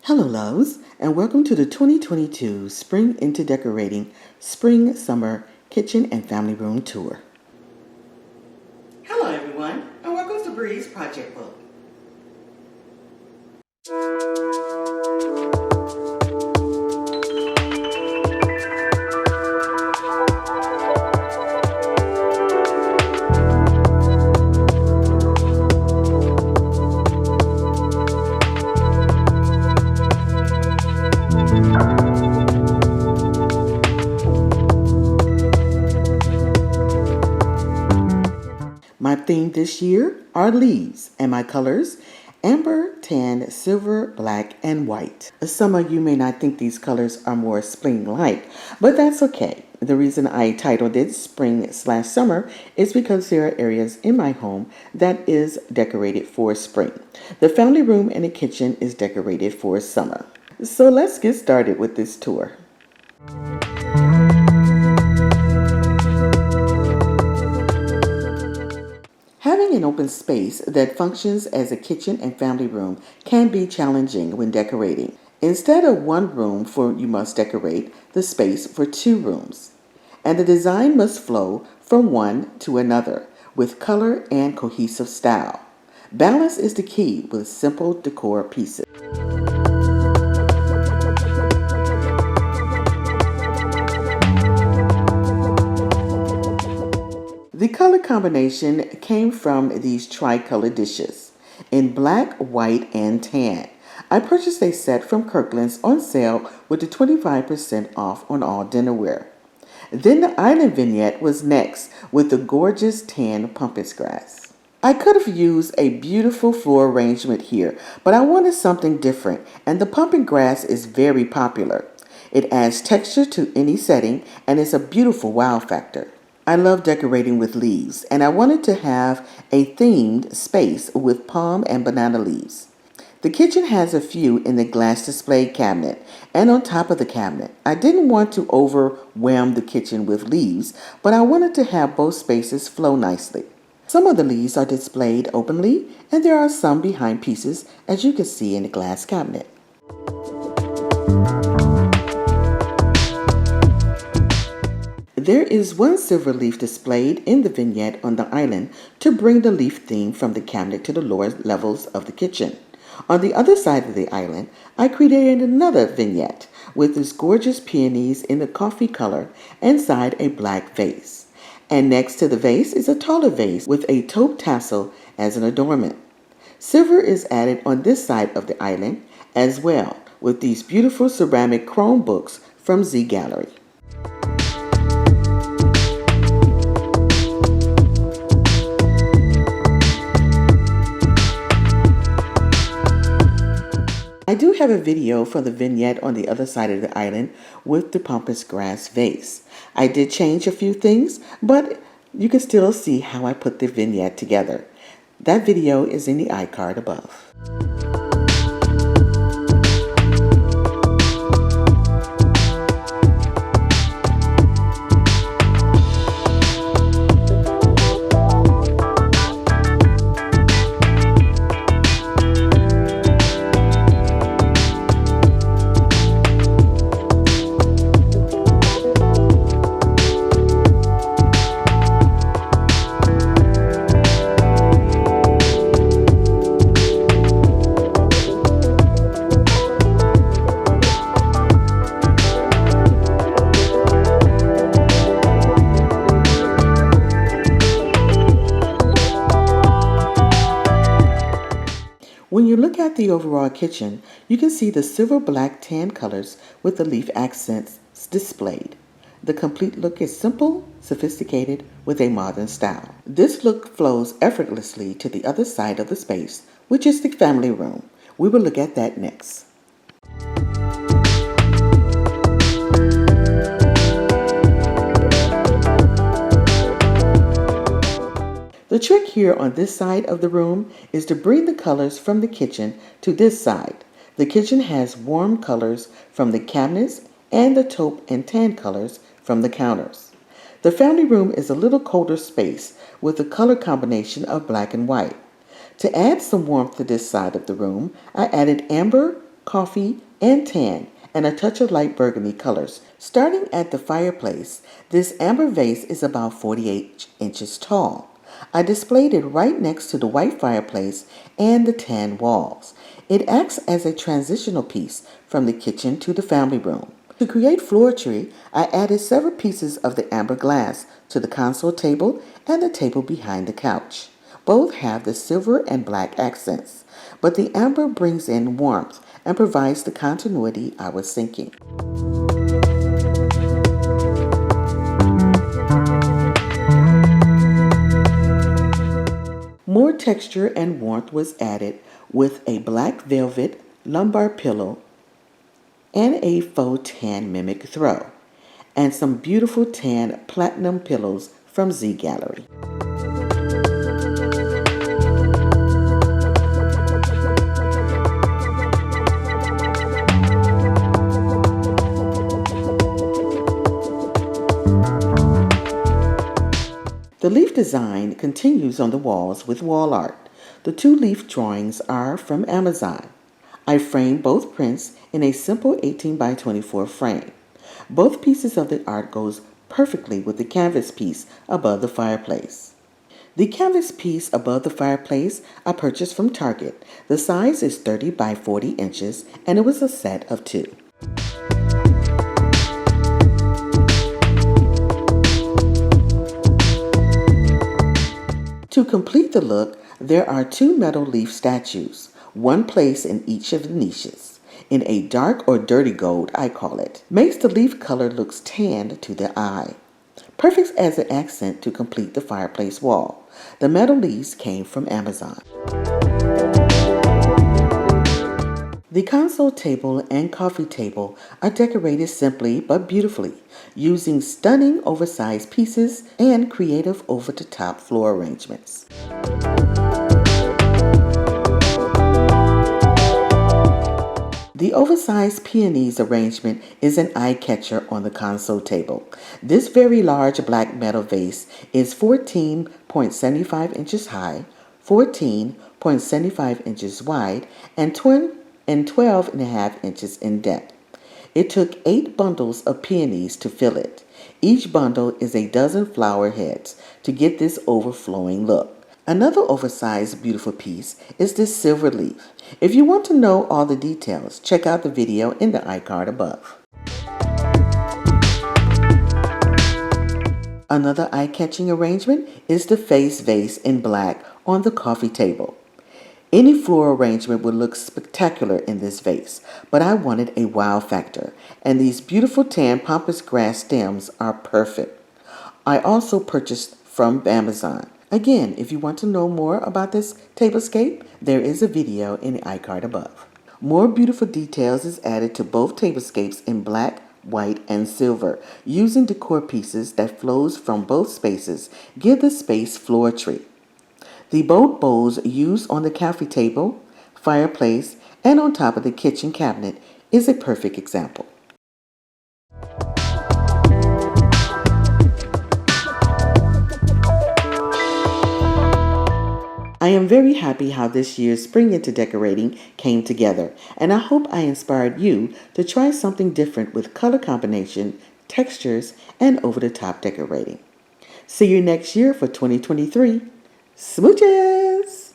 Hello, loves, and welcome to the 2022 Spring into Decorating Spring Summer Kitchen and Family Room Tour. Hello, everyone, and welcome to Bree's Project Book. My theme this year are leaves, and my colors, amber, tan, silver, black, and white. Some of you may not think these colors are more spring-like, but that's okay. The reason I titled it Spring/Summer is because there are areas in my home that is decorated for spring. The family room and the kitchen is decorated for summer. So let's get started with this tour. Having an open space that functions as a kitchen and family room can be challenging when decorating. Instead of one room you must decorate the space for two rooms. And the design must flow from one to another with color and cohesive style. Balance is the key with simple decor pieces. The color combination came from these tricolor dishes in black, white, and tan. I purchased a set from Kirkland's on sale with the 25% off on all dinnerware. Then the island vignette was next with the gorgeous tan pampas grass. I could have used a beautiful floor arrangement here, but I wanted something different, and the pumpkin grass is very popular. It adds texture to any setting and is a beautiful wow factor. I love decorating with leaves, and I wanted to have a themed space with palm and banana leaves. The kitchen has a few in the glass display cabinet and on top of the cabinet. I didn't want to overwhelm the kitchen with leaves, but I wanted to have both spaces flow nicely. Some of the leaves are displayed openly, and there are some behind pieces, as you can see in the glass cabinet. There is one silver leaf displayed in the vignette on the island to bring the leaf theme from the cabinet to the lower levels of the kitchen. On the other side of the island, I created another vignette with this gorgeous peonies in the coffee color inside a black vase. And next to the vase is a taller vase with a taupe tassel as an adornment. Silver is added on this side of the island as well with these beautiful ceramic chrome books from Z Gallery. I do have a video for the vignette on the other side of the island with the pampas grass vase. I did change a few things, but you can still see how I put the vignette together. That video is in the iCard above. When you look at the overall kitchen, you can see the silver, black, tan colors with the leaf accents displayed. The complete look is simple, sophisticated, with a modern style. This look flows effortlessly to the other side of the space, which is the family room. We will look at that next. The trick here on this side of the room is to bring the colors from the kitchen to this side. The kitchen has warm colors from the cabinets and the taupe and tan colors from the counters. The family room is a little colder space with a color combination of black and white. To add some warmth to this side of the room, I added amber, coffee, and tan, and a touch of light burgundy colors. Starting at the fireplace, this amber vase is about 48 inches tall. I displayed it right next to the white fireplace and the tan walls. It acts as a transitional piece from the kitchen to the family room. To create floetry, I added several pieces of the amber glass to the console table and the table behind the couch. Both have the silver and black accents, but the amber brings in warmth and provides the continuity I was seeking. More texture and warmth was added with a black velvet lumbar pillow and a faux tan mimic throw, and some beautiful tan platinum pillows from Z Gallery. The leaf design continues on the walls with wall art. The two leaf drawings are from Amazon. I framed both prints in a simple 18 by 24 frame. Both pieces of the art goes perfectly with the canvas piece above the fireplace. The canvas piece above the fireplace I purchased from Target. The size is 30 by 40 inches and it was a set of two. To complete the look, there are two metal leaf statues, one placed in each of the niches, in a dark or dirty gold, I call it. Makes the leaf color looks tanned to the eye. Perfect as an accent to complete the fireplace wall. The metal leaves came from Amazon. The console table and coffee table are decorated simply but beautifully, using stunning oversized pieces and creative over-the-top floor arrangements. The oversized peonies arrangement is an eye-catcher on the console table. This very large black metal vase is 14.75 inches high, 14.75 inches wide, and 12.5 inches in depth. It took 8 bundles of peonies to fill it. Each bundle is a dozen flower heads to get this overflowing look. Another oversized beautiful piece is this silver leaf. If you want to know all the details, check out the video in the iCard above. Another eye-catching arrangement is the face vase in black on the coffee table. Any floral arrangement would look spectacular in this vase, but I wanted a wow factor, and these beautiful tan pampas grass stems are perfect. I also purchased from Amazon. Again, if you want to know more about this tablescape, there is a video in the iCard above. More beautiful details is added to both tablescapes in black, white, and silver, using decor pieces that flows from both spaces give the space floetry. The both bowls used on the coffee table, fireplace, and on top of the kitchen cabinet is a perfect example. I am very happy how this year's Spring Into Decorating came together, and I hope I inspired you to try something different with color combination, textures, and over-the-top decorating. See you next year for 2023. Smooches!